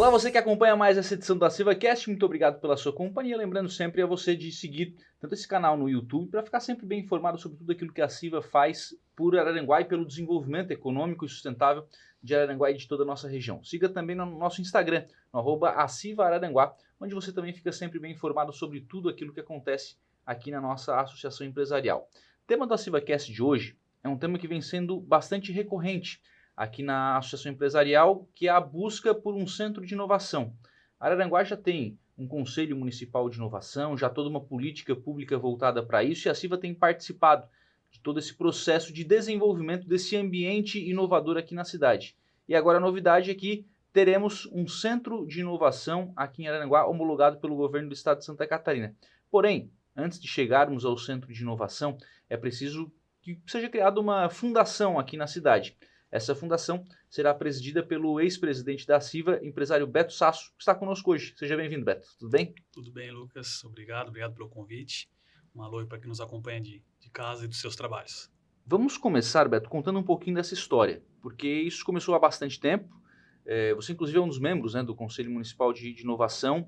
Olá, você que acompanha mais essa edição do AssivaCast, muito obrigado pela sua companhia. Lembrando sempre a você de seguir tanto esse canal no YouTube para ficar sempre bem informado sobre tudo aquilo que a Assiva faz por Araranguá e pelo desenvolvimento econômico e sustentável de Araranguá e de toda a nossa região. Siga também no nosso Instagram, no @AssivaAraranguá, onde você também fica sempre bem informado sobre tudo aquilo que acontece aqui na nossa associação empresarial. O tema do AssivaCast de hoje é um tema que vem sendo bastante recorrente aqui na Associação Empresarial, que é a busca por um centro de inovação. Araranguá já tem um Conselho Municipal de Inovação, já toda uma política pública voltada para isso, e a Assiva tem participado de todo esse processo de desenvolvimento desse ambiente inovador aqui na cidade. E agora a novidade é que teremos um centro de inovação aqui em Araranguá, homologado pelo governo do estado de Santa Catarina. Porém, antes de chegarmos ao centro de inovação, é preciso que seja criada uma fundação aqui na cidade. Essa fundação será presidida pelo ex-presidente da Assiva, empresário Beto Sasso, que está conosco hoje. Seja bem-vindo, Beto. Tudo bem? Tudo bem, Lucas. Obrigado pelo convite. Um alô para quem nos acompanha de casa e dos seus trabalhos. Vamos começar, Beto, contando um pouquinho dessa história, porque isso começou há bastante tempo. Você, inclusive, é um dos membros, né, do Conselho Municipal de Inovação.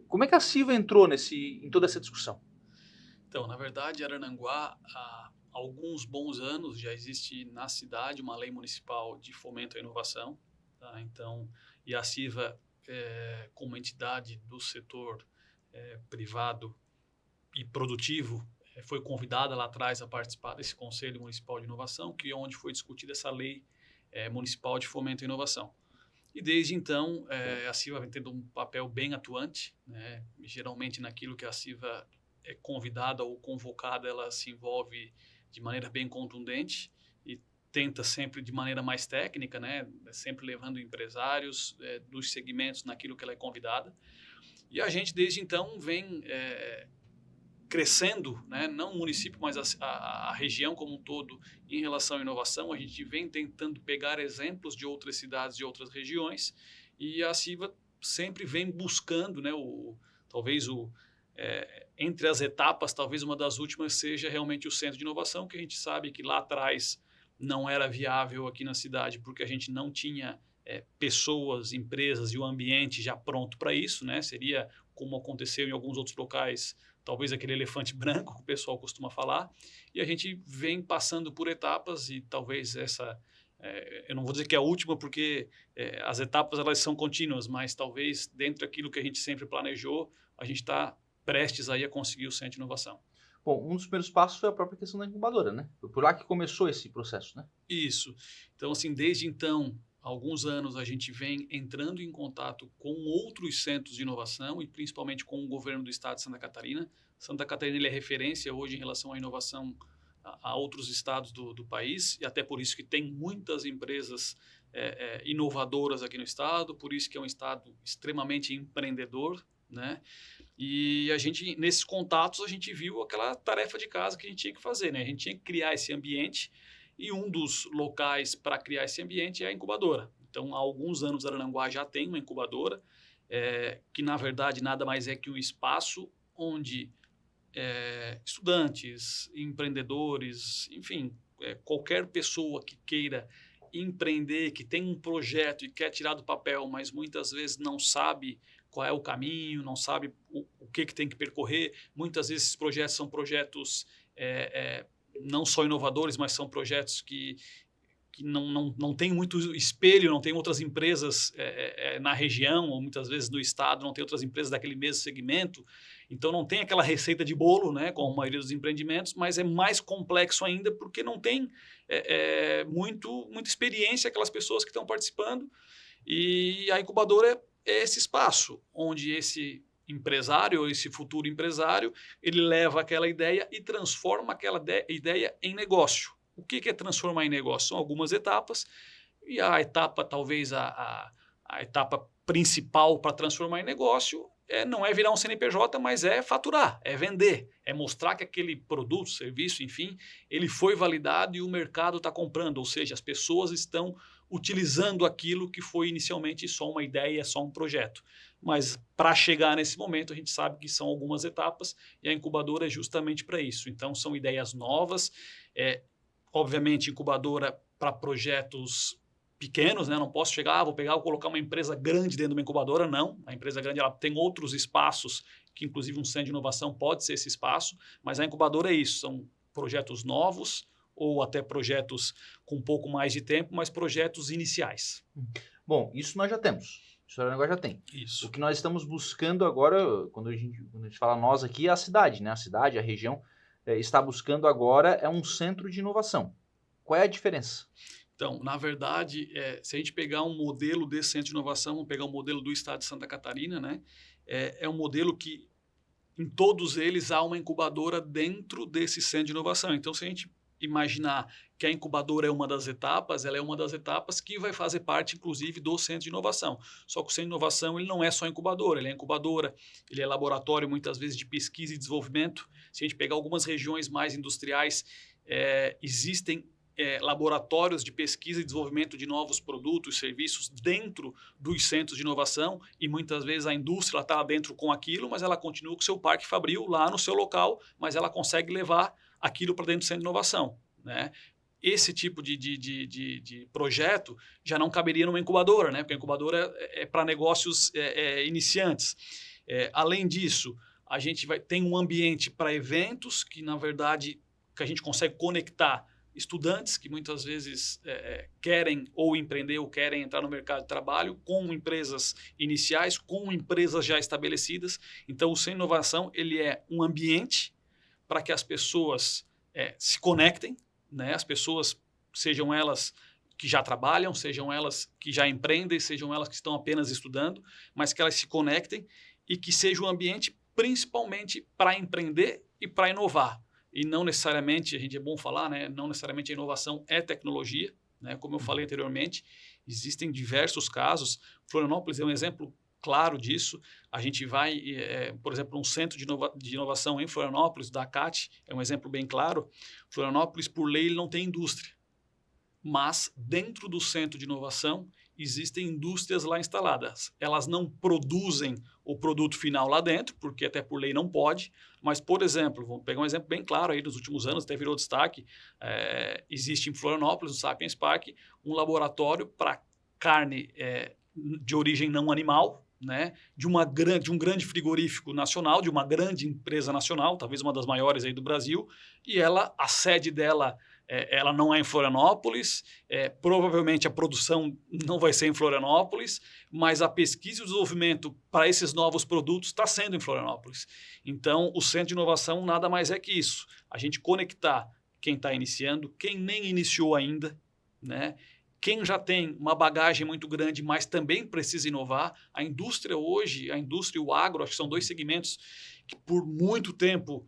Como é que a Assiva entrou em toda essa discussão? Então, na verdade, Araranguá, há alguns bons anos, já existe na cidade uma lei municipal de fomento à inovação. Tá? Então, e a Assiva, como entidade do setor privado e produtivo, foi convidada lá atrás a participar desse Conselho Municipal de Inovação, que é onde foi discutida essa lei municipal de fomento à inovação. E desde então, a Assiva vem tendo um papel bem atuante, né? Geralmente naquilo que a Assiva é convidada ou convocada, ela se envolve de maneira bem contundente e tenta sempre de maneira mais técnica, né? Sempre levando empresários dos segmentos naquilo que ela é convidada. E a gente, desde então, vem crescendo, né? Não o município, mas a região como um todo, em relação à inovação. A gente vem tentando pegar exemplos de outras cidades, de outras regiões, e a Assiva sempre vem buscando, né? Entre as etapas, talvez uma das últimas seja realmente o Centro de Inovação, que a gente sabe que lá atrás não era viável aqui na cidade, porque a gente não tinha pessoas, empresas e o ambiente já pronto para isso, né? Seria como aconteceu em alguns outros locais, talvez aquele elefante branco que o pessoal costuma falar, e a gente vem passando por etapas e talvez essa, eu não vou dizer que é a última, porque as etapas elas são contínuas, mas talvez dentro daquilo que a gente sempre planejou, a gente está prestes aí a conseguir o Centro de Inovação. Bom, um dos primeiros passos foi a própria questão da incubadora, né? Foi por lá que começou esse processo, né? Isso. Então, assim, desde então, há alguns anos, a gente vem entrando em contato com outros centros de inovação e principalmente com o governo do estado de Santa Catarina. Santa Catarina ele é referência hoje em relação à inovação a outros estados do país, e até por isso que tem muitas empresas inovadoras aqui no estado, por isso que é um estado extremamente empreendedor, né? E a gente, nesses contatos, a gente viu aquela tarefa de casa que a gente tinha que fazer, né? A gente tinha que criar esse ambiente, e um dos locais para criar esse ambiente é a incubadora. Então, há alguns anos, Araranguá já tem uma incubadora, que na verdade nada mais é que um espaço onde estudantes, empreendedores, enfim, qualquer pessoa que queira empreender, que tem um projeto e quer tirar do papel, mas muitas vezes não sabe qual é o caminho, não sabe o que tem que percorrer. Muitas vezes esses projetos são projetos não só inovadores, mas são projetos que não tem muito espelho, não tem outras empresas na região, ou muitas vezes no estado, não tem outras empresas daquele mesmo segmento. Então, não tem aquela receita de bolo, né, como a maioria dos empreendimentos, mas é mais complexo ainda porque não tem muita experiência aquelas pessoas que estão participando. E a incubadora é esse espaço onde esse empresário ou esse futuro empresário, ele leva aquela ideia e transforma aquela ideia em negócio. O que é transformar em negócio? São algumas etapas, e a etapa, talvez a etapa principal para transformar em negócio não é virar um CNPJ, mas é faturar, é vender, é mostrar que aquele produto, serviço, enfim, ele foi validado e o mercado está comprando, ou seja, as pessoas estão utilizando aquilo que foi inicialmente só uma ideia, só um projeto. Mas para chegar nesse momento, a gente sabe que são algumas etapas, e a incubadora é justamente para isso. Então, são ideias novas, obviamente, incubadora para projetos pequenos, né? Não posso chegar, vou colocar uma empresa grande dentro de uma incubadora, não. A empresa grande ela tem outros espaços, que inclusive um centro de inovação pode ser esse espaço, mas a incubadora é isso, são projetos novos ou até projetos com um pouco mais de tempo, mas projetos iniciais. Bom, isso nós já temos. Isso o Araranguá já tem. Isso. O que nós estamos buscando agora, quando a gente fala nós aqui, é a cidade, né? A cidade, a região, está buscando agora é um centro de inovação. Qual é a diferença? Então, na verdade, se a gente pegar um modelo desse centro de inovação, vamos pegar um modelo do estado de Santa Catarina, né? É um modelo que, em todos eles, há uma incubadora dentro desse centro de inovação. Então, se a gente imaginar que a incubadora é uma das etapas, ela é uma das etapas que vai fazer parte, inclusive, do centro de inovação. Só que o centro de inovação ele não é só incubadora, ele é laboratório, muitas vezes, de pesquisa e desenvolvimento. Se a gente pegar algumas regiões mais industriais, existem laboratórios de pesquisa e desenvolvimento de novos produtos, serviços dentro dos centros de inovação e muitas vezes a indústria está dentro com aquilo, mas ela continua com o seu parque fabril lá no seu local, mas ela consegue levar aquilo para dentro do centro de inovação, né? Esse tipo de projeto já não caberia numa incubadora, né? Porque a incubadora é para negócios iniciantes. Além disso, a gente tem um ambiente para eventos que, na verdade, que a gente consegue conectar estudantes que muitas vezes querem ou empreender ou querem entrar no mercado de trabalho com empresas iniciais, com empresas já estabelecidas. Então, o Centro de Inovação ele é um ambiente para que as pessoas se conectem, né? As pessoas, sejam elas que já trabalham, sejam elas que já empreendem, sejam elas que estão apenas estudando, mas que elas se conectem e que seja um ambiente principalmente para empreender e para inovar. E não necessariamente, a gente é bom falar, né? Não necessariamente a inovação é tecnologia, né? Como eu falei anteriormente, existem diversos casos. Florianópolis é um exemplo claro disso. A gente vai, por exemplo, um centro de inovação em Florianópolis, da CAT, é um exemplo bem claro. Florianópolis, por lei, ele não tem indústria. Mas, dentro do centro de inovação, existem indústrias lá instaladas. Elas não produzem o produto final lá dentro, porque até por lei não pode, mas, por exemplo, vamos pegar um exemplo bem claro aí, nos últimos anos até virou destaque, existe em Florianópolis, no Sapiens Park, um laboratório para carne de origem não animal, né, de um grande frigorífico nacional, de uma grande empresa nacional, talvez uma das maiores aí do Brasil, e a sede dela ela não é em Florianópolis, provavelmente a produção não vai ser em Florianópolis, mas a pesquisa e o desenvolvimento para esses novos produtos está sendo em Florianópolis. Então, o Centro de Inovação nada mais é que isso, a gente conectar quem está iniciando, quem nem iniciou ainda, né? Quem já tem uma bagagem muito grande, mas também precisa inovar. A indústria hoje, a indústria e o agro, acho que são dois segmentos que por muito tempo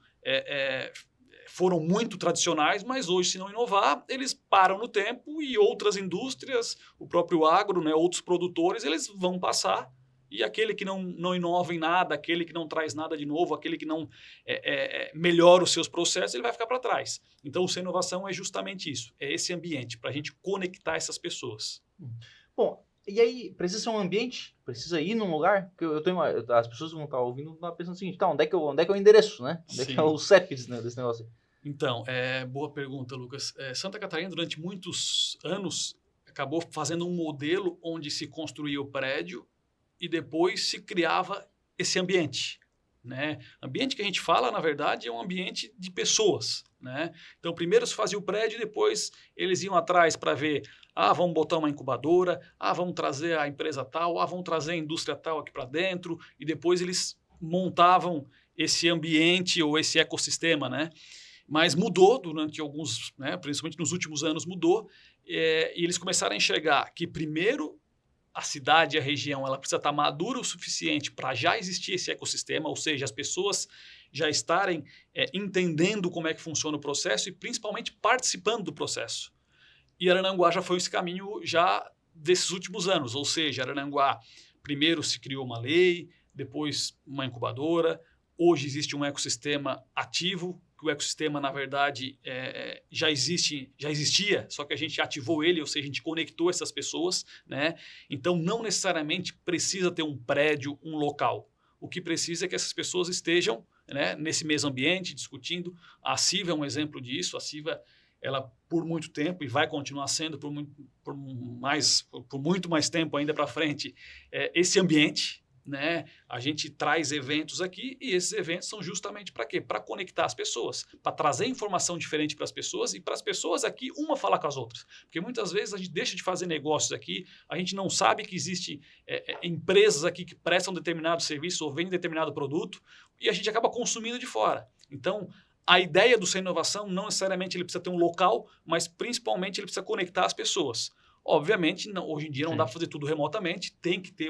foram muito tradicionais, mas hoje, se não inovar, eles param no tempo e outras indústrias, o próprio agro, né, outros produtores, eles vão passar e aquele que não inova em nada, aquele que não traz nada de novo, aquele que não melhora os seus processos, ele vai ficar para trás. Então, o Sem Inovação é justamente isso, é esse ambiente, para a gente conectar essas pessoas. Bom, e aí, precisa ser um ambiente? Precisa ir num lugar? Porque as pessoas vão estar ouvindo e pensando o seguinte, tá, onde é que é o endereço, né? Onde é que é o CEP desse negócio aí? Então, boa pergunta, Lucas. Santa Catarina, durante muitos anos, acabou fazendo um modelo onde se construía o prédio e depois se criava esse ambiente, né? Ambiente que a gente fala, na verdade, é um ambiente de pessoas, né? Então, primeiro se fazia o prédio e depois eles iam atrás para ver, vamos botar uma incubadora, vamos trazer a empresa tal, vamos trazer a indústria tal aqui para dentro, e depois eles montavam esse ambiente ou esse ecossistema, né? Mas mudou durante alguns, né, principalmente nos últimos anos mudou, e eles começaram a enxergar que primeiro a cidade e a região ela precisa estar madura o suficiente para já existir esse ecossistema, ou seja, as pessoas já estarem entendendo como é que funciona o processo e principalmente participando do processo. E Araranguá já foi esse caminho já desses últimos anos, ou seja, Araranguá primeiro se criou uma lei, depois uma incubadora, hoje existe um ecossistema ativo, que o ecossistema, na verdade, já existia, só que a gente ativou ele, ou seja, a gente conectou essas pessoas, né? Então, não necessariamente precisa ter um prédio, um local. O que precisa é que essas pessoas estejam, né, nesse mesmo ambiente, discutindo. A CIVA é um exemplo disso. A CIVA ela por muito tempo, e vai continuar sendo por muito mais tempo ainda para frente, esse ambiente, né? A gente traz eventos aqui e esses eventos são justamente para quê? Para conectar as pessoas, para trazer informação diferente para as pessoas e para as pessoas aqui uma falar com as outras. Porque muitas vezes a gente deixa de fazer negócios aqui, a gente não sabe que existe empresas aqui que prestam determinado serviço ou vendem determinado produto e a gente acaba consumindo de fora. Então, a ideia do Sem Inovação não necessariamente ele precisa ter um local, mas principalmente ele precisa conectar as pessoas. Obviamente, hoje em dia não dá para fazer tudo remotamente, tem que ter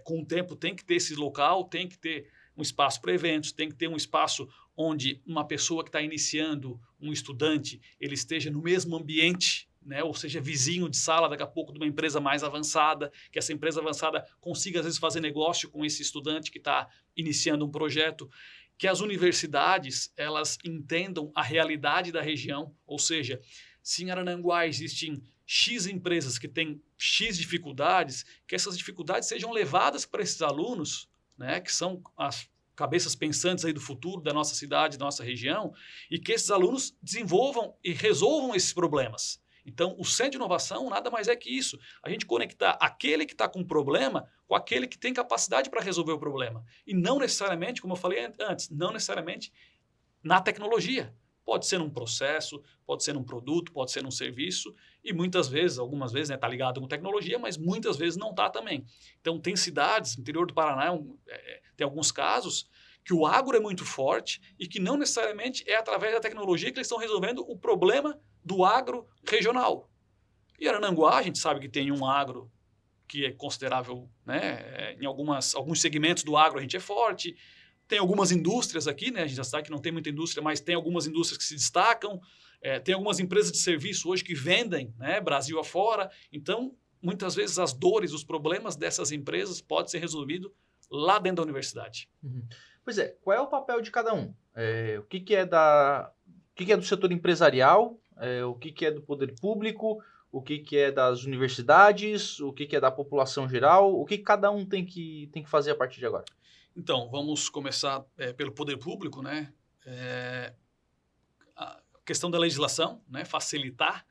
com o tempo tem que ter esse local, tem que ter um espaço para eventos, tem que ter um espaço onde uma pessoa que está iniciando, um estudante, ele esteja no mesmo ambiente, né? Ou seja, vizinho de sala daqui a pouco de uma empresa mais avançada, que essa empresa avançada consiga às vezes fazer negócio com esse estudante que está iniciando um projeto. Que as universidades elas entendam a realidade da região, ou seja, se em Araranguá existem X empresas que têm X dificuldades, que essas dificuldades sejam levadas para esses alunos, né, que são as cabeças pensantes aí do futuro da nossa cidade, da nossa região, e que esses alunos desenvolvam e resolvam esses problemas. Então, o Centro de Inovação nada mais é que isso. A gente conectar aquele que está com problema com aquele que tem capacidade para resolver o problema. E não necessariamente, como eu falei antes, não necessariamente na tecnologia. Pode ser num processo, pode ser num produto, pode ser num serviço. E muitas vezes, algumas vezes, está ligado com tecnologia, mas muitas vezes não está também. Então, tem cidades, no interior do Paraná, tem alguns casos que o agro é muito forte e que não necessariamente é através da tecnologia que eles estão resolvendo o problema do agro regional. E Araranguá, a gente sabe que tem um agro que é considerável, né? Em alguns segmentos do agro a gente é forte. Tem algumas indústrias aqui, né? A gente já sabe que não tem muita indústria, mas tem algumas indústrias que se destacam. Tem algumas empresas de serviço hoje que vendem, né? Brasil afora. Então, muitas vezes as dores, os problemas dessas empresas podem ser resolvidos lá dentro da universidade. Uhum. Pois é, qual é o papel de cada um? O que é do setor empresarial? O que é do poder público? O que é das universidades? O que é da população geral? O que cada um tem que fazer a partir de agora? Então, vamos começar pelo poder público, né? A questão da legislação, né? Facilitar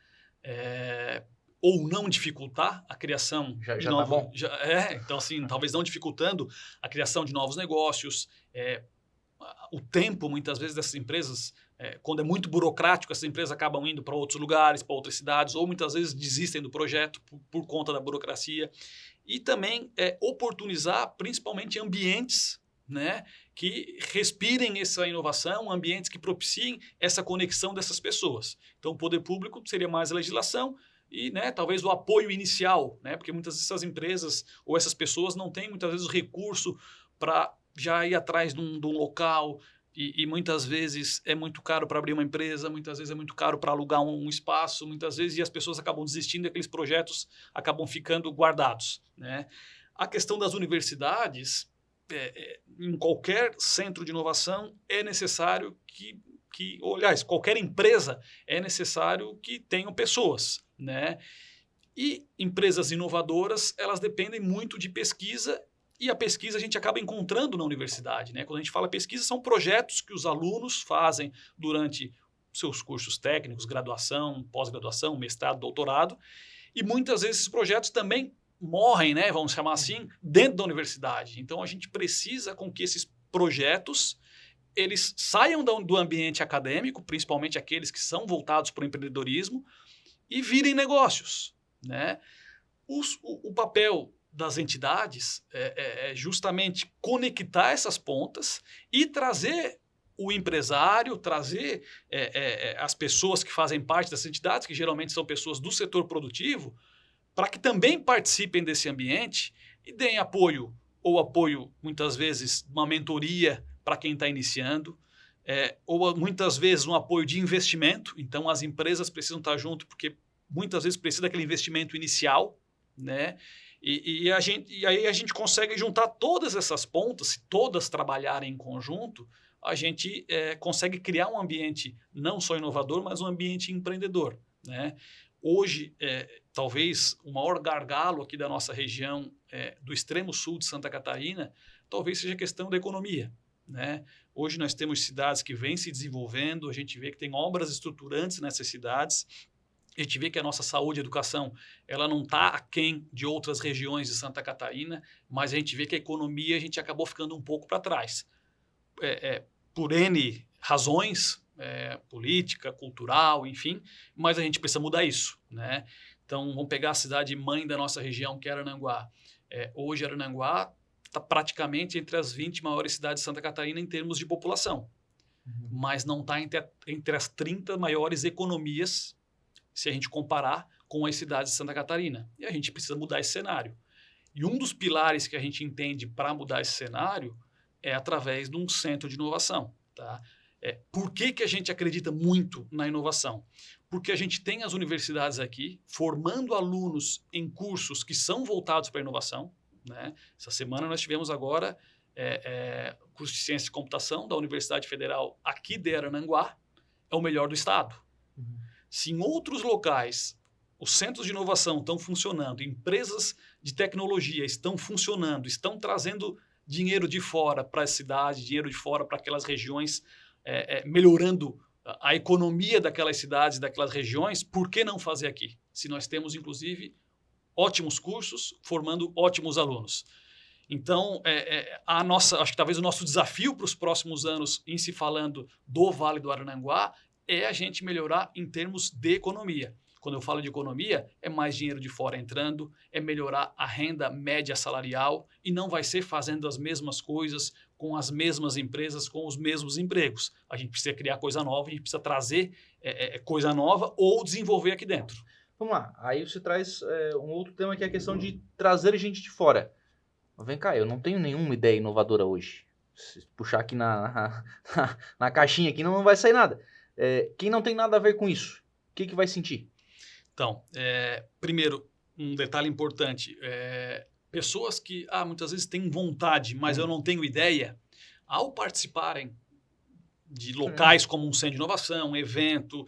ou não dificultar a criação de novos... Já tá bom. Então, assim, talvez não dificultando a criação de novos negócios. O tempo, muitas vezes, dessas empresas, quando é muito burocrático, essas empresas acabam indo para outros lugares, para outras cidades, ou muitas vezes desistem do projeto por conta da burocracia. E também oportunizar, principalmente, ambientes, né, que respirem essa inovação, ambientes que propiciem essa conexão dessas pessoas. Então, o poder público seria mais a legislação e, né, talvez o apoio inicial, né, porque muitas dessas empresas ou essas pessoas não têm, muitas vezes, o recurso para já ir atrás de um local e muitas vezes é muito caro para abrir uma empresa, muitas vezes é muito caro para alugar um espaço, muitas vezes e as pessoas acabam desistindo e aqueles projetos acabam ficando guardados, né? A questão das universidades, em qualquer centro de inovação é necessário aliás, qualquer empresa é necessário que tenham pessoas, né? E empresas inovadoras, elas dependem muito de pesquisa. E a pesquisa a gente acaba encontrando na universidade, né? Quando a gente fala pesquisa, são projetos que os alunos fazem durante seus cursos técnicos, graduação, pós-graduação, mestrado, doutorado. E muitas vezes esses projetos também morrem, né? Vamos chamar assim, dentro da universidade. Então a gente precisa com que esses projetos eles saiam do ambiente acadêmico, principalmente aqueles que são voltados para o empreendedorismo, e virem negócios, né? O papel das entidades é justamente conectar essas pontas e trazer o empresário, trazer as pessoas que fazem parte dessas entidades, que geralmente são pessoas do setor produtivo, para que também participem desse ambiente e deem apoio, ou apoio, muitas vezes, uma mentoria para quem está iniciando, ou muitas vezes um apoio de investimento. Então, as empresas precisam estar junto, porque muitas vezes precisa daquele investimento inicial, né? E aí a gente consegue juntar todas essas pontas, se todas trabalharem em conjunto, a gente consegue criar um ambiente não só inovador, mas um ambiente empreendedor, né? Hoje, talvez o maior gargalo aqui da nossa região, do extremo sul de Santa Catarina, talvez seja a questão da economia, né? Hoje nós temos cidades que vêm se desenvolvendo, a gente vê que tem obras estruturantes nessas cidades, a gente vê que a nossa saúde e educação ela não está aquém de outras regiões de Santa Catarina, mas a gente vê que a economia a gente acabou ficando um pouco para trás. Por N razões, política, cultural, enfim, mas a gente precisa mudar isso, né? Então, vamos pegar a cidade mãe da nossa região, que é Araranguá. Hoje, Araranguá está praticamente entre as 20 maiores cidades de Santa Catarina em termos de população, mas não está entre as 30 maiores economias, se a gente comparar com as cidades de Santa Catarina. E a gente precisa mudar esse cenário. E um dos pilares que a gente entende para mudar esse cenário é através de um centro de inovação. Tá? Por que a gente acredita muito na inovação? Porque a gente tem as universidades aqui formando alunos em cursos que são voltados para a inovação. Né? Essa semana nós tivemos agora curso de Ciência e Computação da Universidade Federal aqui de Araranguá, é o melhor do estado. Uhum. Se em outros locais os centros de inovação estão funcionando, empresas de tecnologia estão funcionando, estão trazendo dinheiro de fora para a cidade, dinheiro de fora para aquelas regiões, melhorando a economia daquelas cidades, daquelas regiões, por que não fazer aqui? Se nós temos, inclusive, ótimos cursos, formando ótimos alunos. Então, acho que talvez o nosso desafio para os próximos anos, em se falando do Vale do Araranguá, é a gente melhorar em termos de economia. Quando eu falo de economia, é mais dinheiro de fora entrando, é melhorar a renda média salarial e não vai ser fazendo as mesmas coisas com as mesmas empresas, com os mesmos empregos. A gente precisa criar coisa nova, a gente precisa trazer coisa nova ou desenvolver aqui dentro. Vamos lá, aí você traz um outro tema que é a questão de trazer gente de fora. Vem cá, eu não tenho nenhuma ideia inovadora hoje. Se puxar aqui na caixinha aqui não vai sair nada. Quem não tem nada a ver com isso, o que vai sentir? Então, primeiro, um detalhe importante. Pessoas que muitas vezes têm vontade, mas eu não tenho ideia, ao participarem de locais como um centro de inovação, evento,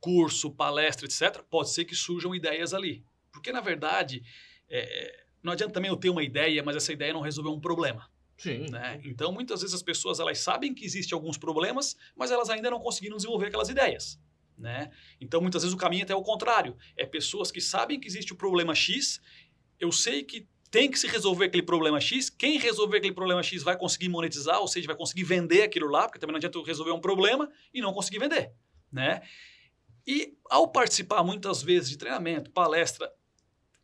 curso, palestra, etc., pode ser que surjam ideias ali. Porque, na verdade, não adianta também eu ter uma ideia, mas essa ideia não resolveu um problema. Sim. Né? Então, muitas vezes as pessoas elas sabem que existem alguns problemas, mas elas ainda não conseguiram desenvolver aquelas ideias. Né? Então, muitas vezes o caminho é até o contrário. É pessoas que sabem que existe o problema X, eu sei que tem que se resolver aquele problema X, quem resolver aquele problema X vai conseguir monetizar, ou seja, vai conseguir vender aquilo lá, porque também não adianta eu resolver um problema e não conseguir vender. Né? E ao participar muitas vezes de treinamento, palestra,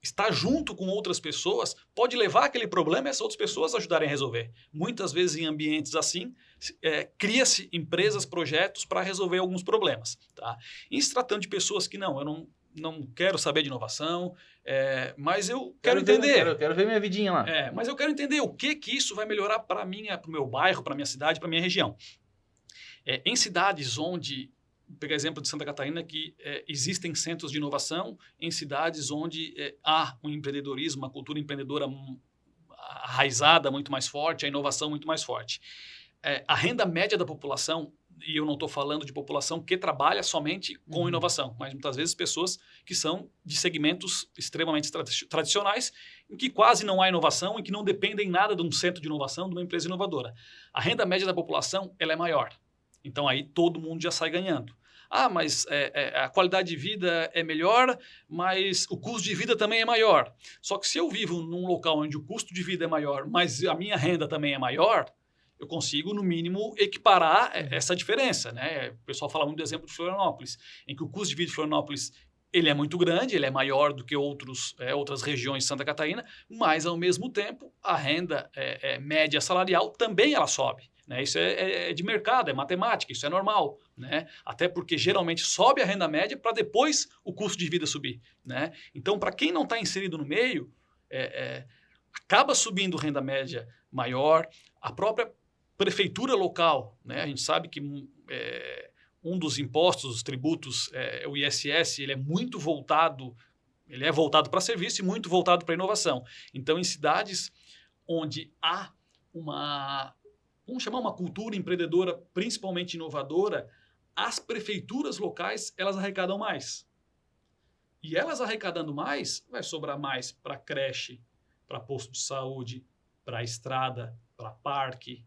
estar junto com outras pessoas pode levar aquele problema e essas outras pessoas ajudarem a resolver. Muitas vezes em ambientes assim, cria-se empresas, projetos para resolver alguns problemas. Tá? Em se tratando de pessoas que eu não quero saber de inovação, mas eu quero entender. Quero ver minha vidinha lá. Mas eu quero entender o que isso vai melhorar para o meu bairro, para a minha cidade, para a minha região. Em cidades onde, vou pegar exemplo de Santa Catarina, que existem centros de inovação, em cidades onde há um empreendedorismo, uma cultura empreendedora arraizada muito mais forte, a inovação muito mais forte. A renda média da população, e eu não estou falando de população que trabalha somente com inovação, mas muitas vezes pessoas que são de segmentos extremamente tradicionais, em que quase não há inovação, em que não dependem nada de um centro de inovação, de uma empresa inovadora. A renda média da população ela é maior. Então aí todo mundo já sai ganhando. Mas a qualidade de vida é melhor, mas o custo de vida também é maior. Só que se eu vivo num local onde o custo de vida é maior, mas a minha renda também é maior, eu consigo, no mínimo, equiparar essa diferença. Né? O pessoal fala muito do exemplo de Florianópolis, em que o custo de vida de Florianópolis ele é muito grande, ele é maior do que outras regiões de Santa Catarina, mas, ao mesmo tempo, a renda média salarial também ela sobe. Né? Isso é de mercado, é matemática, isso é normal. Né? Até porque, geralmente, sobe a renda média para depois o custo de vida subir. Né? Então, para quem não está inserido no meio, acaba subindo renda média maior, a própria prefeitura local, né? A gente sabe que um dos impostos, os tributos, o ISS, ele é voltado para serviço e muito voltado para inovação. Então, em cidades onde há vamos chamar uma cultura empreendedora, principalmente inovadora, as prefeituras locais, elas arrecadam mais. E elas arrecadando mais, vai sobrar mais para creche, para posto de saúde, para estrada, para parque.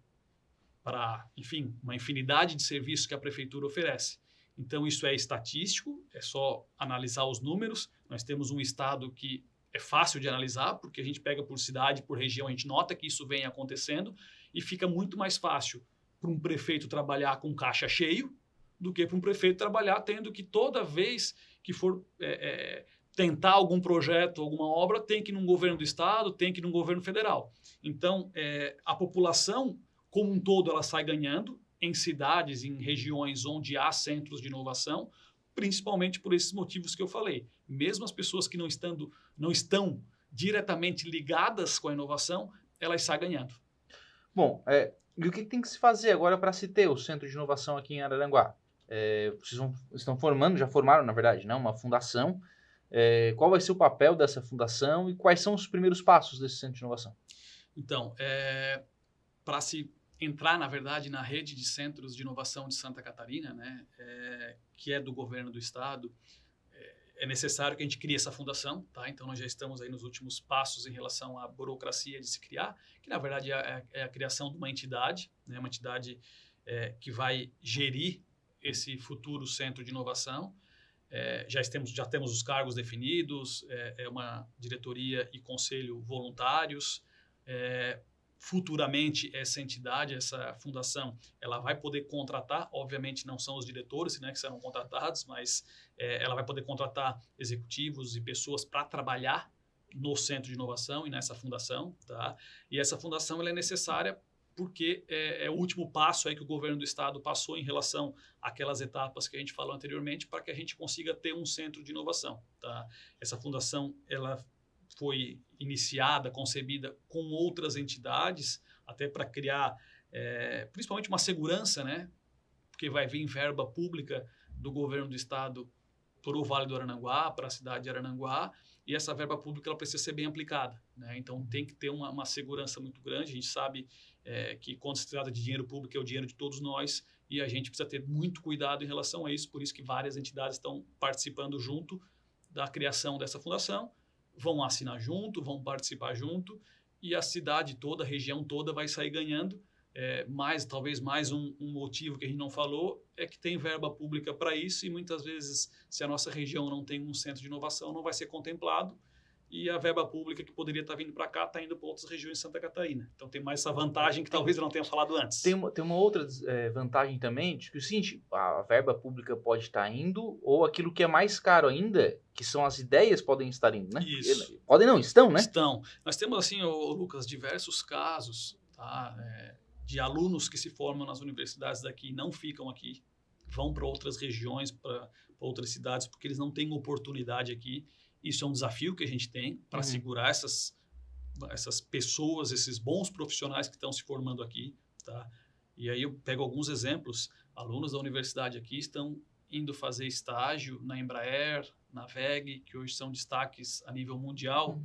para, enfim, uma infinidade de serviços que a prefeitura oferece. Então, isso é estatístico, é só analisar os números. Nós temos um estado que é fácil de analisar, porque a gente pega por cidade, por região, a gente nota que isso vem acontecendo e fica muito mais fácil para um prefeito trabalhar com caixa cheio do que para um prefeito trabalhar tendo que toda vez que for tentar algum projeto, alguma obra, tem que ir num governo do estado, tem que ir num governo federal. Então, a população como um todo ela sai ganhando em cidades, em regiões onde há centros de inovação, principalmente por esses motivos que eu falei. Mesmo as pessoas que não estão diretamente ligadas com a inovação, elas saem ganhando. Bom, e o que tem que se fazer agora para se ter o Centro de Inovação aqui em Araranguá? Vocês estão formando, já formaram, na verdade, né, uma fundação. Qual vai ser o papel dessa fundação e quais são os primeiros passos desse Centro de Inovação? Então, para se entrar, na verdade, na rede de centros de inovação de Santa Catarina, né, que é do governo do estado, é necessário que a gente crie essa fundação, tá? Então, nós já estamos aí nos últimos passos em relação à burocracia de se criar, que, na verdade, é a criação de uma entidade, né, uma entidade que vai gerir esse futuro centro de inovação. Já temos os cargos definidos, é uma diretoria e conselho voluntários. Futuramente, essa entidade, essa fundação, ela vai poder contratar, obviamente não são os diretores, né, que serão contratados, mas ela vai poder contratar executivos e pessoas para trabalhar no Centro de Inovação e nessa fundação, tá? E essa fundação ela é necessária porque é o último passo aí que o governo do estado passou em relação àquelas etapas que a gente falou anteriormente para que a gente consiga ter um centro de inovação, tá? Essa fundação, ela foi iniciada, concebida com outras entidades, até para criar, principalmente uma segurança, né? Porque vai vir verba pública do governo do estado para o Vale do Araranguá, para a cidade de Araranguá, e essa verba pública ela precisa ser bem aplicada, né? Então tem que ter uma segurança muito grande. A gente sabe que quando se trata de dinheiro público é o dinheiro de todos nós e a gente precisa ter muito cuidado em relação a isso, por isso que várias entidades estão participando junto da criação dessa fundação, vão assinar junto, vão participar junto e a cidade toda, a região toda vai sair ganhando. Talvez mais um motivo que a gente não falou é que tem verba pública para isso e muitas vezes, se a nossa região não tem um centro de inovação, não vai ser contemplado e a verba pública que poderia estar vindo para cá está indo para outras regiões de Santa Catarina. Então tem mais essa vantagem que talvez eu não tenha falado antes. Tem uma outra vantagem também, de que o seguinte, a verba pública pode estar indo, ou aquilo que é mais caro ainda, que são as ideias, podem estar indo, né? Isso. Podem não, estão, né? Estão. Nós temos, assim, Lucas, diversos casos, tá? De alunos que se formam nas universidades daqui e não ficam aqui, vão para outras regiões, para outras cidades, porque eles não têm oportunidade aqui. Isso é um desafio que a gente tem para segurar essas pessoas, esses bons profissionais que estão se formando aqui, tá? E aí eu pego alguns exemplos. Alunos da universidade aqui estão indo fazer estágio na Embraer, na WEG, que hoje são destaques a nível mundial.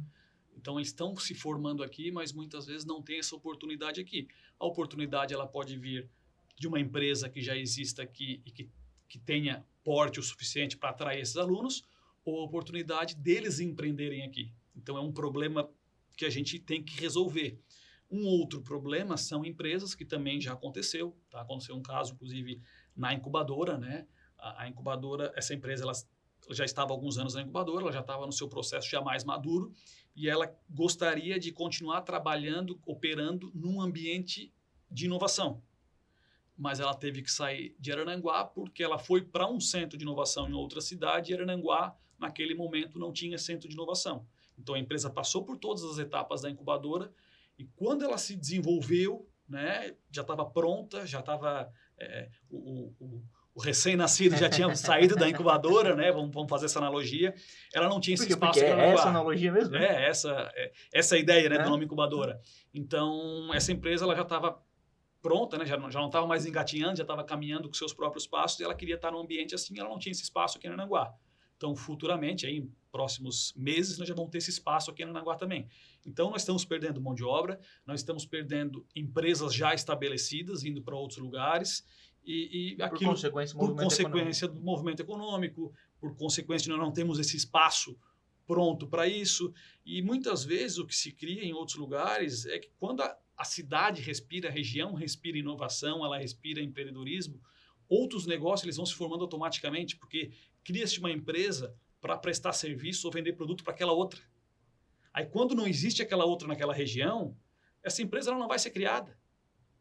Então, eles estão se formando aqui, mas muitas vezes não tem essa oportunidade aqui. A oportunidade ela pode vir de uma empresa que já exista aqui e que tenha porte o suficiente para atrair esses alunos, ou a oportunidade deles empreenderem aqui. Então, é um problema que a gente tem que resolver. Um outro problema são empresas, que também já aconteceu. Tá? Aconteceu um caso, inclusive, na incubadora, né? A incubadora, essa empresa, ela já estava há alguns anos na incubadora, ela já estava no seu processo já mais maduro, e ela gostaria de continuar trabalhando, operando num ambiente de inovação. Mas ela teve que sair de Araranguá porque ela foi para um centro de inovação em outra cidade e Araranguá, naquele momento, não tinha centro de inovação. Então, a empresa passou por todas as etapas da incubadora e quando ela se desenvolveu, né, já estava pronta, já estava... o recém-nascido já tinha saído da incubadora, né? Vamos fazer essa analogia. Ela não tinha esse espaço. Porque é essa analogia mesmo? Essa é a ideia, né, do nome incubadora. Então, essa empresa ela já estava pronta, né? Já não estava mais engatinhando, já estava caminhando com seus próprios passos e ela queria estar num ambiente assim, ela não tinha esse espaço aqui em Araranguá. Então, futuramente, aí, em próximos meses, nós já vamos ter esse espaço aqui em Araranguá também. Então, nós estamos perdendo mão de obra, nós estamos perdendo empresas já estabelecidas, indo para outros lugares, e aquilo, por consequência do movimento econômico, por consequência nós não temos esse espaço pronto para isso. E muitas vezes o que se cria em outros lugares é que quando a cidade respira, a região respira inovação, ela respira empreendedorismo, outros negócios eles vão se formando automaticamente, porque cria-se uma empresa para prestar serviço ou vender produto para aquela outra. Aí quando não existe aquela outra naquela região, essa empresa ela não vai ser criada.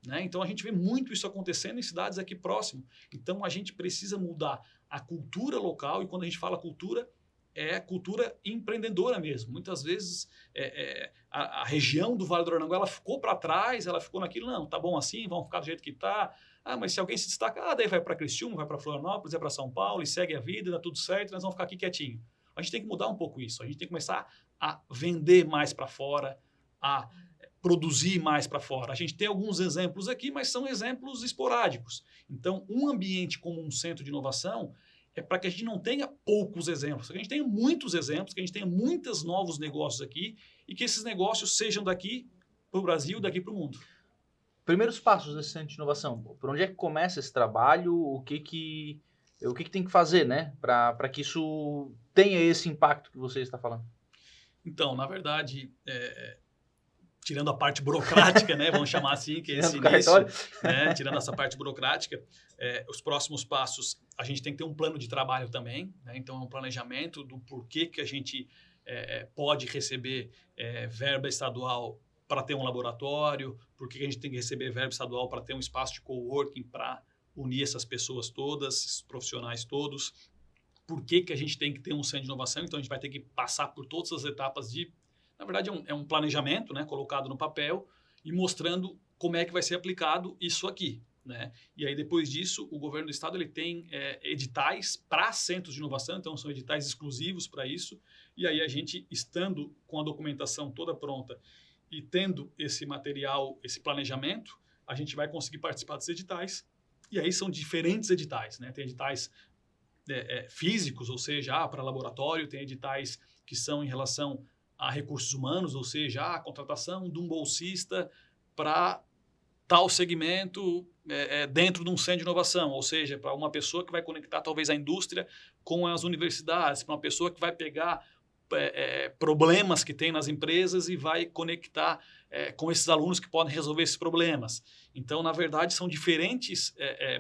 Né? Então a gente vê muito isso acontecendo em cidades aqui próximo. Então a gente precisa mudar a cultura local, e quando a gente fala cultura, é cultura empreendedora mesmo. Muitas vezes a região do Vale do Aranguá ela ficou para trás, ela ficou naquilo, não, tá bom assim, vamos ficar do jeito que está. Mas se alguém se destaca, daí vai para Criciúma, vai para Florianópolis, vai para São Paulo e segue a vida, dá tudo certo, nós vamos ficar aqui quietinho. A gente tem que mudar um pouco isso, a gente tem que começar a vender mais para fora, a produzir mais para fora. A gente tem alguns exemplos aqui, mas são exemplos esporádicos. Então, um ambiente como um centro de inovação é para que a gente não tenha poucos exemplos, que a gente tenha muitos exemplos, que a gente tenha muitos novos negócios aqui e que esses negócios sejam daqui para o Brasil, daqui para o mundo. Primeiros passos desse centro de inovação. Por onde é que começa esse trabalho? O que tem que fazer, né, para que isso tenha esse impacto que você está falando? Então, na verdade, tirando a parte burocrática, né, vamos chamar assim, que é esse início, né, tirando essa parte burocrática, os próximos passos, a gente tem que ter um plano de trabalho também, né, então é um planejamento do porquê que a gente pode receber verba estadual para ter um laboratório, porquê que a gente tem que receber verba estadual para ter um espaço de coworking para unir essas pessoas todas, esses profissionais todos, por que a gente tem que ter um centro de inovação, então a gente vai ter que passar por todas as etapas na verdade é um planejamento, né, colocado no papel e mostrando como é que vai ser aplicado isso aqui. Né? E aí depois disso o governo do estado ele tem editais para centros de inovação, então são editais exclusivos para isso, e aí a gente estando com a documentação toda pronta e tendo esse material, esse planejamento, a gente vai conseguir participar desses editais. E aí são diferentes editais, né? Tem editais físicos, ou seja, para laboratório, tem editais que são em relação a recursos humanos, ou seja, a contratação de um bolsista para tal segmento dentro de um centro de inovação, ou seja, para uma pessoa que vai conectar talvez a indústria com as universidades, para uma pessoa que vai pegar problemas que tem nas empresas e vai conectar com esses alunos que podem resolver esses problemas. Então, na verdade, são diferentes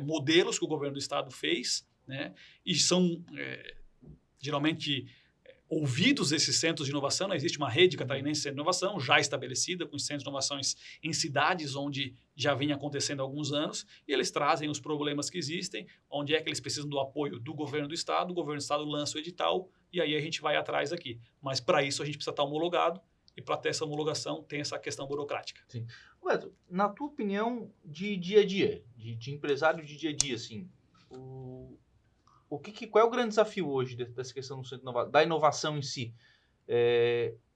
modelos que o governo do estado fez, né? E são geralmente ouvidos esses centros de inovação. Existe uma rede catarinense de centro de inovação já estabelecida, com centros de inovações em cidades onde já vem acontecendo há alguns anos, e eles trazem os problemas que existem, onde é que eles precisam do apoio do governo do estado lança o edital, e aí a gente vai atrás aqui. Mas para isso a gente precisa estar homologado, e para ter essa homologação tem essa questão burocrática. Sim. Roberto, na tua opinião de dia a dia, de empresário de dia a dia, assim, qual é o grande desafio hoje dessa questão da inovação em si?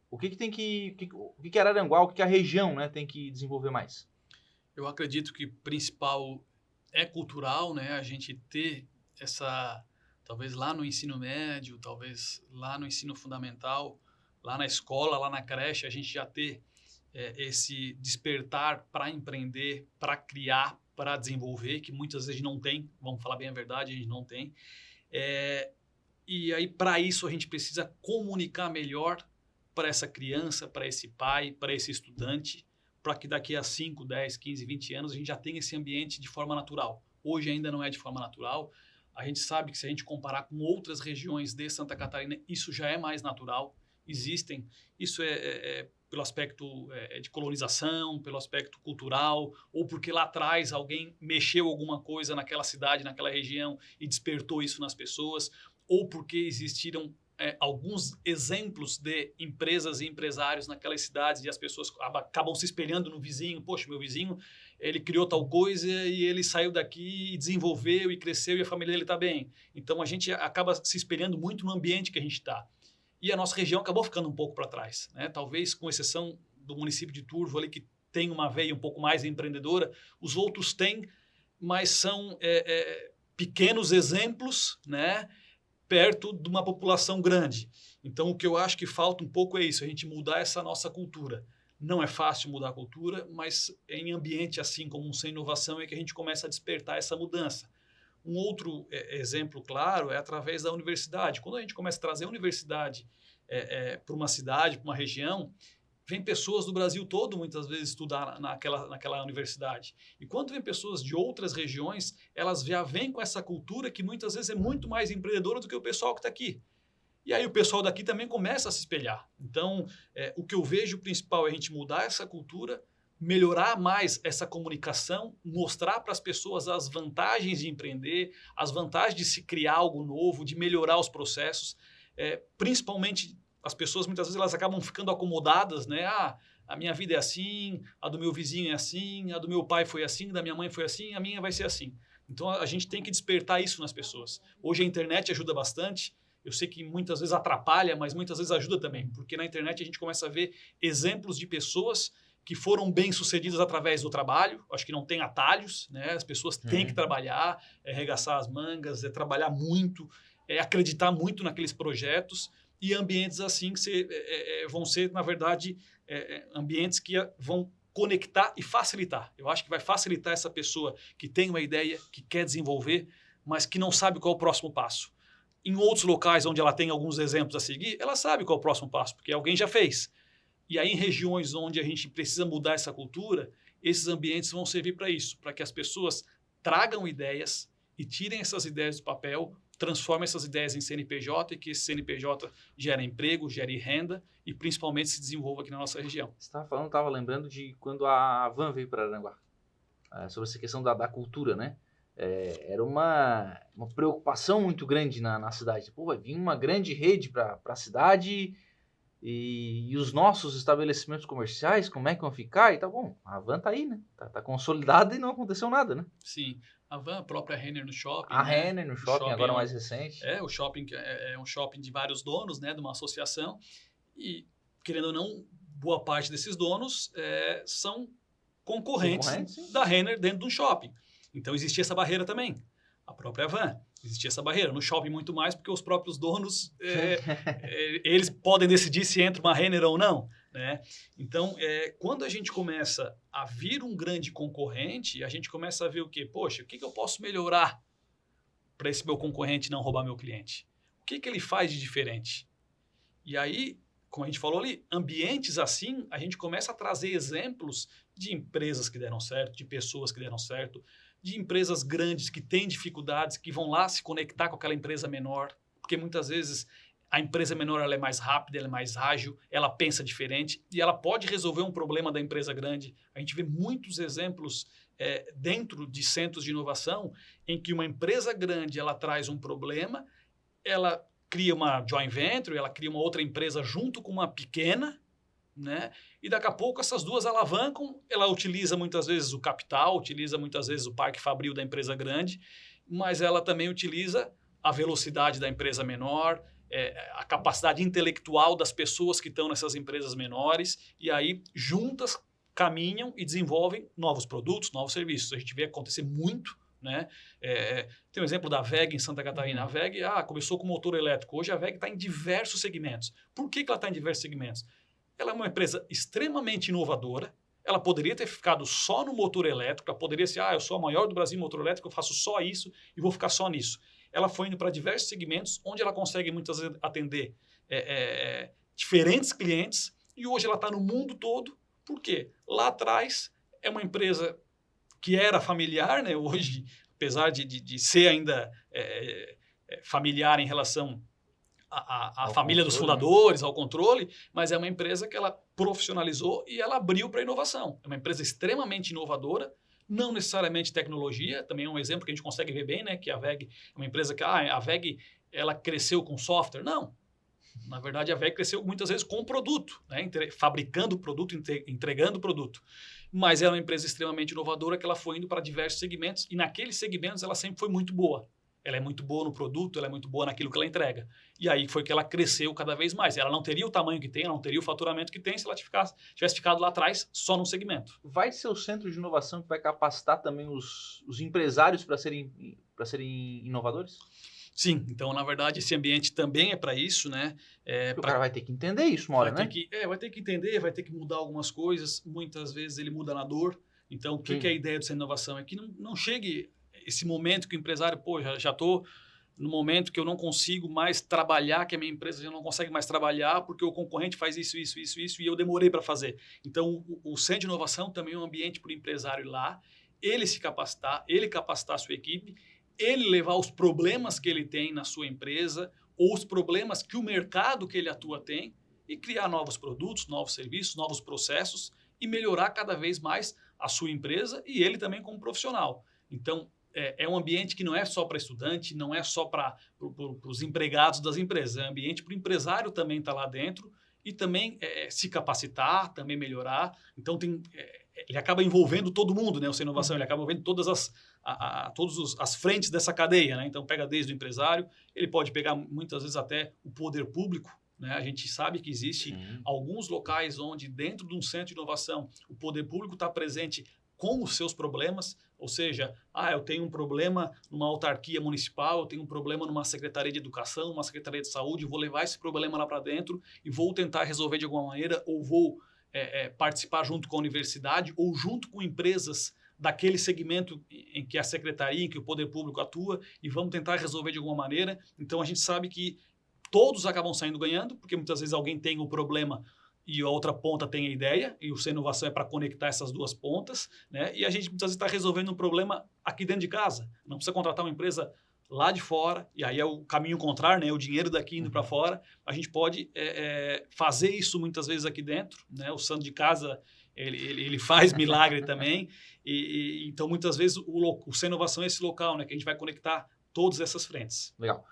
O que Araranguá, o que a região, né, tem que desenvolver mais? Eu acredito que o principal é cultural, né? A gente ter talvez lá no ensino médio, talvez lá no ensino fundamental, lá na escola, lá na creche, a gente já ter esse despertar para empreender, para criar, para desenvolver, que muitas vezes a gente não tem, vamos falar bem a verdade, a gente não tem. E aí, para isso, a gente precisa comunicar melhor para essa criança, para esse pai, para esse estudante, para que daqui a 5, 10, 15, 20 anos a gente já tenha esse ambiente de forma natural. Hoje ainda não é de forma natural. A gente sabe que se a gente comparar com outras regiões de Santa Catarina, isso já é mais natural. Existem, isso pelo aspecto de colonização, pelo aspecto cultural, ou porque lá atrás alguém mexeu alguma coisa naquela cidade, naquela região e despertou isso nas pessoas, ou porque existiram alguns exemplos de empresas e empresários naquelas cidades e as pessoas acabam se espelhando no vizinho. Poxa, meu vizinho, ele criou tal coisa e ele saiu daqui e desenvolveu e cresceu e a família dele está bem. Então a gente acaba se espelhando muito no ambiente que a gente está. E a nossa região acabou ficando um pouco para trás, né? Talvez com exceção do município de Turvo, ali, que tem uma veia um pouco mais empreendedora, os outros têm, mas são pequenos exemplos, né, perto de uma população grande. Então, o que eu acho que falta um pouco é isso, a gente mudar essa nossa cultura. Não é fácil mudar a cultura, mas em ambiente assim como um sem inovação é que a gente começa a despertar essa mudança. Um outro exemplo claro é através da universidade. Quando a gente começa a trazer a universidade para uma cidade, para uma região, vem pessoas do Brasil todo, muitas vezes, estudar naquela universidade. E quando vem pessoas de outras regiões, elas já vêm com essa cultura que muitas vezes é muito mais empreendedora do que o pessoal que está aqui. E aí o pessoal daqui também começa a se espelhar. Então, o que eu vejo principal é a gente mudar essa cultura, melhorar mais essa comunicação, mostrar para as pessoas as vantagens de empreender, as vantagens de se criar algo novo, de melhorar os processos, principalmente as pessoas muitas vezes elas acabam ficando acomodadas, né? A minha vida é assim, a do meu vizinho é assim, a do meu pai foi assim, da minha mãe foi assim, a minha vai ser assim. Então a gente tem que despertar isso nas pessoas. Hoje a internet ajuda bastante. Eu sei que muitas vezes atrapalha, mas muitas vezes ajuda também, porque na internet a gente começa a ver exemplos de pessoas que foram bem-sucedidas através do trabalho. Acho que não tem atalhos, né? As pessoas têm que trabalhar, arregaçar as mangas, trabalhar muito, acreditar muito naqueles projetos. E ambientes assim que vão ser, na verdade, ambientes que vão conectar e facilitar. Eu acho que vai facilitar essa pessoa que tem uma ideia, que quer desenvolver, mas que não sabe qual é o próximo passo. Em outros locais onde ela tem alguns exemplos a seguir, ela sabe qual é o próximo passo, porque alguém já fez. E aí, em regiões onde a gente precisa mudar essa cultura, esses ambientes vão servir para isso, para que as pessoas tragam ideias e tirem essas ideias do papel, transformem essas ideias em CNPJ e que esse CNPJ gere emprego, gere renda e principalmente se desenvolva aqui na nossa região. Você estava falando, estava lembrando de quando a Van veio para Araranguá, sobre essa questão da cultura, né? Era uma preocupação muito grande na cidade. Pô, vai vir uma grande rede para a cidade e os nossos estabelecimentos comerciais, como é que vão ficar? E tá bom, a Van tá aí, né? Tá consolidada e não aconteceu nada, né? Sim, a Van, a própria Renner no shopping. A Renner no shopping, agora mais recente. O shopping é um shopping de vários donos, né? De uma associação. E, querendo ou não, boa parte desses donos são concorrentes da Renner dentro de um shopping. Então, existia essa barreira também. A própria Van, existia essa barreira. No shopping, muito mais, porque os próprios donos, eles podem decidir se entra uma Renner ou não. Né? Então, quando a gente começa a vir um grande concorrente, a gente começa a ver o quê? Poxa, o que eu posso melhorar para esse meu concorrente não roubar meu cliente? O que ele faz de diferente? E aí, como a gente falou ali, ambientes assim, a gente começa a trazer exemplos de empresas que deram certo, de pessoas que deram certo, de empresas grandes que têm dificuldades, que vão lá se conectar com aquela empresa menor, porque muitas vezes a empresa menor ela é mais rápida, ela é mais ágil, ela pensa diferente e ela pode resolver um problema da empresa grande. A gente vê muitos exemplos dentro de centros de inovação em que uma empresa grande ela traz um problema, ela cria uma joint venture, ela cria uma outra empresa junto com uma pequena, né? E daqui a pouco essas duas alavancam, ela utiliza muitas vezes o capital, utiliza muitas vezes o parque fabril da empresa grande, mas ela também utiliza a velocidade da empresa menor, a capacidade intelectual das pessoas que estão nessas empresas menores, e aí juntas caminham e desenvolvem novos produtos, novos serviços. A gente vê acontecer muito, né? Tem o exemplo da WEG em Santa Catarina. A WEG começou com motor elétrico, hoje a WEG está em diversos segmentos. Por que ela está em diversos segmentos? Ela é uma empresa extremamente inovadora. Ela poderia ter ficado só no motor elétrico, ela poderia ser, eu sou a maior do Brasil em motor elétrico, eu faço só isso e vou ficar só nisso. Ela foi indo para diversos segmentos, onde ela consegue muitas vezes atender diferentes clientes, e hoje ela está no mundo todo. Por quê? Lá atrás é uma empresa que era familiar, né? Hoje, apesar de ser ainda familiar em relação a família dos fundadores, ao controle, mas é uma empresa que ela profissionalizou e ela abriu para a inovação. É uma empresa extremamente inovadora, não necessariamente tecnologia, também é um exemplo que a gente consegue ver bem, né? Que a WEG é uma empresa que a WEG ela cresceu com software. Não. Na verdade, a WEG cresceu muitas vezes com o produto, né? Fabricando o produto, entregando o produto. Mas ela é uma empresa extremamente inovadora que ela foi indo para diversos segmentos e naqueles segmentos ela sempre foi muito boa. Ela é muito boa no produto, ela é muito boa naquilo que ela entrega. E aí foi que ela cresceu cada vez mais. Ela não teria o tamanho que tem, ela não teria o faturamento que tem se ela tivesse ficado lá atrás só num segmento. Vai ser o centro de inovação que vai capacitar também os empresários para serem inovadores? Sim, então na verdade esse ambiente também é para isso, né? O cara vai ter que entender isso uma hora, né? Vai ter que entender, vai ter que mudar algumas coisas. Muitas vezes ele muda na dor. Então o que é a ideia dessa inovação? É que não chegue esse momento que o empresário, já estou no momento que eu não consigo mais trabalhar, que a minha empresa já não consegue mais trabalhar porque o concorrente faz isso e eu demorei para fazer. Então, o Centro de Inovação também é um ambiente para o empresário ir lá, ele se capacitar, ele capacitar a sua equipe, ele levar os problemas que ele tem na sua empresa ou os problemas que o mercado que ele atua tem e criar novos produtos, novos serviços, novos processos e melhorar cada vez mais a sua empresa e ele também como profissional. Então, é um ambiente que não é só para estudante, não é só para os empregados das empresas, é um ambiente para o empresário também estar lá dentro e também se capacitar, também melhorar. Então, ele acaba envolvendo todo mundo, né? O Sem Inovação, ele acaba envolvendo todas as frentes dessa cadeia, né? Então, pega desde o empresário, ele pode pegar muitas vezes até o poder público, né? A gente sabe que existe alguns locais onde dentro de um centro de inovação o poder público está presente com os seus problemas, ou seja, eu tenho um problema numa autarquia municipal, eu tenho um problema numa secretaria de educação, numa secretaria de saúde, vou levar esse problema lá para dentro e vou tentar resolver de alguma maneira, ou vou participar junto com a universidade ou junto com empresas daquele segmento em que a secretaria, em que o poder público atua e vamos tentar resolver de alguma maneira. Então, a gente sabe que todos acabam saindo ganhando, porque muitas vezes alguém tem o problema e a outra ponta tem a ideia, e o Sem Inovação é para conectar essas duas pontas, né? E a gente muitas vezes está resolvendo um problema aqui dentro de casa. Não precisa contratar uma empresa lá de fora, e aí é o caminho contrário, né? O dinheiro daqui indo para fora. A gente pode fazer isso muitas vezes aqui dentro, né? O santo de casa, ele faz milagre também. Então, muitas vezes, o Sem Inovação é esse local, né? Que a gente vai conectar todas essas frentes. Legal.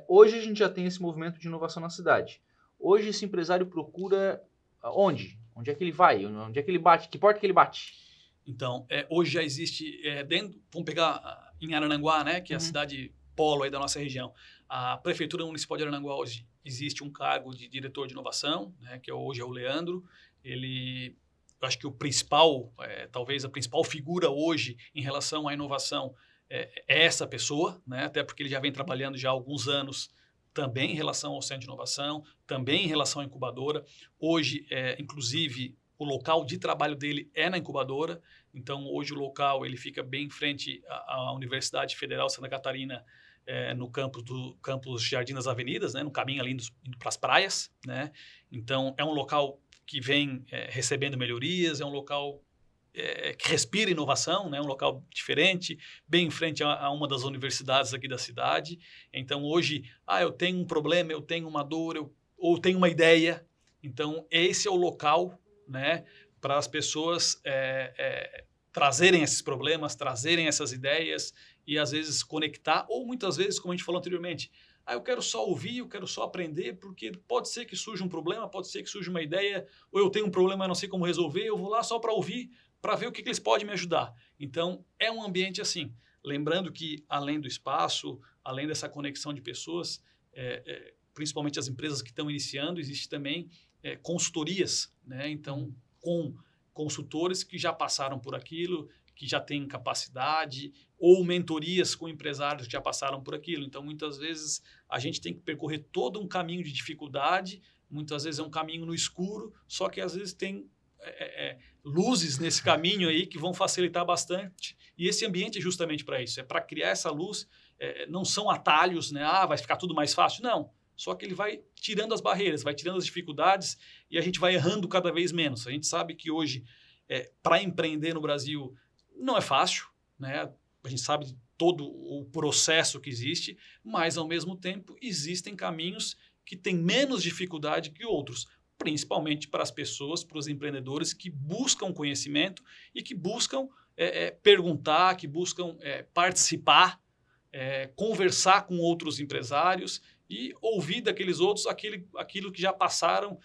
Hoje a gente já tem esse movimento de inovação na cidade. Hoje esse empresário procura onde? Onde é que ele vai? Onde é que ele bate? Que porta que ele bate? Então, hoje já existe, vamos pegar em Araranguá, né, que é a cidade polo aí da nossa região. A Prefeitura Municipal de Araranguá hoje existe um cargo de diretor de inovação, né, que hoje é o Leandro. Eu acho que talvez a principal figura hoje em relação à inovação é essa pessoa, né, até porque ele já vem trabalhando já há alguns anos também em relação ao Centro de Inovação, também em relação à incubadora. Hoje, inclusive, o local de trabalho dele é na incubadora. Então, hoje o local ele fica bem em frente à Universidade Federal de Santa Catarina, no campus Jardim das Avenidas, né, no caminho ali indo para as praias, né? Então, é um local que vem recebendo melhorias, é um local que respira inovação, né? Um local diferente, bem em frente a uma das universidades aqui da cidade. Então, hoje, eu tenho um problema, eu tenho uma dor, ou tenho uma ideia. Então, esse é o local, né, para as pessoas trazerem esses problemas, trazerem essas ideias e, às vezes, conectar, ou muitas vezes, como a gente falou anteriormente, eu quero só ouvir, eu quero só aprender, porque pode ser que surja um problema, pode ser que surja uma ideia, ou eu tenho um problema e não sei como resolver, eu vou lá só para ouvir, para ver o que eles podem me ajudar. Então, é um ambiente assim. Lembrando que, além do espaço, além dessa conexão de pessoas, principalmente as empresas que estão iniciando, existe também consultorias, né? Então, com consultores que já passaram por aquilo, que já têm capacidade, ou mentorias com empresários que já passaram por aquilo. Então, muitas vezes, a gente tem que percorrer todo um caminho de dificuldade, muitas vezes é um caminho no escuro, só que às vezes tem luzes nesse caminho aí que vão facilitar bastante. E esse ambiente é justamente para isso, é para criar essa luz. Não são atalhos, né? Vai ficar tudo mais fácil. Não, só que ele vai tirando as barreiras, vai tirando as dificuldades e a gente vai errando cada vez menos. A gente sabe que hoje, para empreender no Brasil, não é fácil, né? A gente sabe de todo o processo que existe, mas, ao mesmo tempo, existem caminhos que têm menos dificuldade que outros, principalmente para as pessoas, para os empreendedores que buscam conhecimento e que buscam perguntar, que buscam participar, conversar com outros empresários e ouvir daqueles outros aquilo que já passaram,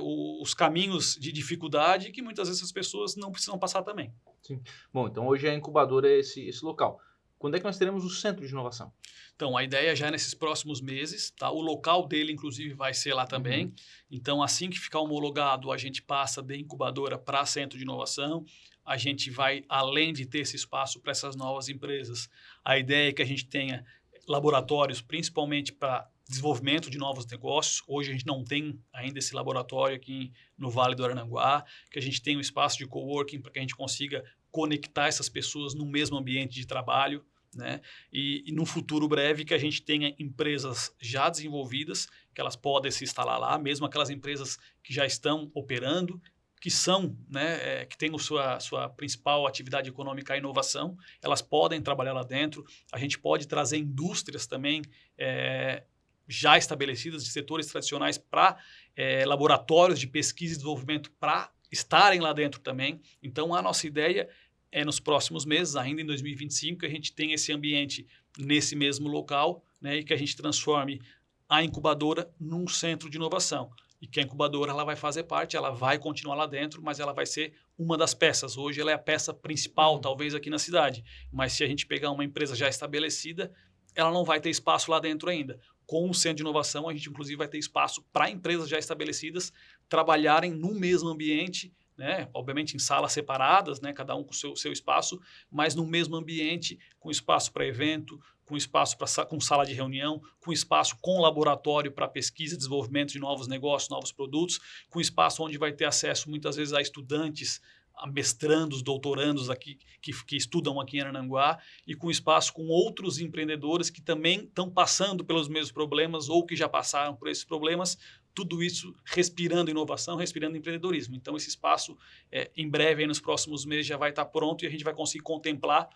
os caminhos de dificuldade que muitas vezes as pessoas não precisam passar também. Sim. Bom, então hoje a incubadora é esse local. Quando é que nós teremos o Centro de Inovação? Então, a ideia já é nesses próximos meses, tá? O local dele, inclusive, vai ser lá também. Então, assim que ficar homologado, a gente passa de incubadora para Centro de Inovação. A gente vai, além de ter esse espaço para essas novas empresas, a ideia é que a gente tenha laboratórios, principalmente para desenvolvimento de novos negócios. Hoje a gente não tem ainda esse laboratório aqui no Vale do Araranguá, que a gente tenha um espaço de coworking para que a gente consiga conectar essas pessoas no mesmo ambiente de trabalho. né? E no futuro breve que a gente tenha empresas já desenvolvidas, que elas podem se instalar lá, mesmo aquelas empresas que já estão operando, que são, né, que têm sua principal atividade econômica a inovação, elas podem trabalhar lá dentro. A gente pode trazer indústrias também já estabelecidas de setores tradicionais para laboratórios de pesquisa e desenvolvimento para estarem lá dentro também. Então, a nossa ideia é nos próximos meses, ainda em 2025, que a gente tenha esse ambiente nesse mesmo local, né, e que a gente transforme a incubadora num centro de inovação. E que a incubadora ela vai fazer parte, ela vai continuar lá dentro, mas ela vai ser uma das peças. Hoje ela é a peça principal, talvez, aqui na cidade. Mas se a gente pegar uma empresa já estabelecida, ela não vai ter espaço lá dentro ainda. Com o centro de inovação, a gente, inclusive, vai ter espaço para empresas já estabelecidas trabalharem no mesmo ambiente, né? Obviamente em salas separadas, né? Cada um com o seu espaço, mas no mesmo ambiente, com espaço para evento, com espaço com sala de reunião, com espaço com laboratório para pesquisa e desenvolvimento de novos negócios, novos produtos, com espaço onde vai ter acesso muitas vezes a estudantes, a mestrandos, doutorandos aqui que estudam aqui em Arananguá, e com espaço com outros empreendedores que também estão passando pelos mesmos problemas ou que já passaram por esses problemas, tudo isso respirando inovação, respirando empreendedorismo. Então, esse espaço, em breve, aí nos próximos meses, já vai estar pronto e a gente vai conseguir contemplar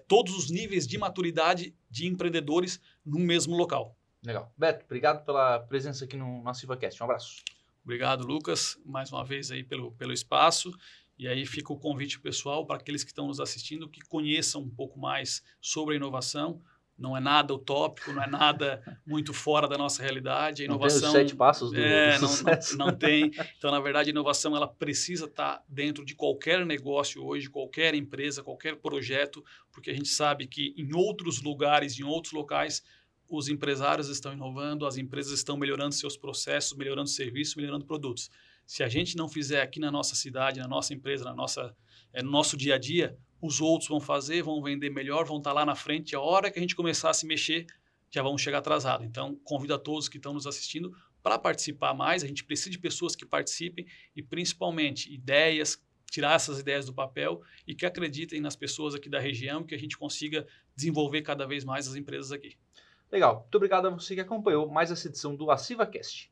todos os níveis de maturidade de empreendedores num mesmo local. Legal. Beto, obrigado pela presença aqui no nosso AssivaCast. Um abraço. Obrigado, Lucas, mais uma vez aí pelo espaço. E aí fica o convite pessoal para aqueles que estão nos assistindo que conheçam um pouco mais sobre a inovação. Não é nada utópico, não é nada muito fora da nossa realidade. A inovação não tem os 7 passos do sucesso. Não tem. Então, na verdade, a inovação ela precisa estar dentro de qualquer negócio hoje, qualquer empresa, qualquer projeto, porque a gente sabe que em outros lugares, em outros locais, os empresários estão inovando, as empresas estão melhorando seus processos, melhorando serviços, melhorando produtos. Se a gente não fizer aqui na nossa cidade, na nossa empresa, no nosso dia a dia, os outros vão fazer, vão vender melhor, vão estar lá na frente. A hora que a gente começar a se mexer, já vamos chegar atrasado. Então, convido a todos que estão nos assistindo para participar mais. A gente precisa de pessoas que participem e, principalmente, ideias, tirar essas ideias do papel e que acreditem nas pessoas aqui da região, que a gente consiga desenvolver cada vez mais as empresas aqui. Legal. Muito obrigado a você que acompanhou mais essa edição do AssivaCast.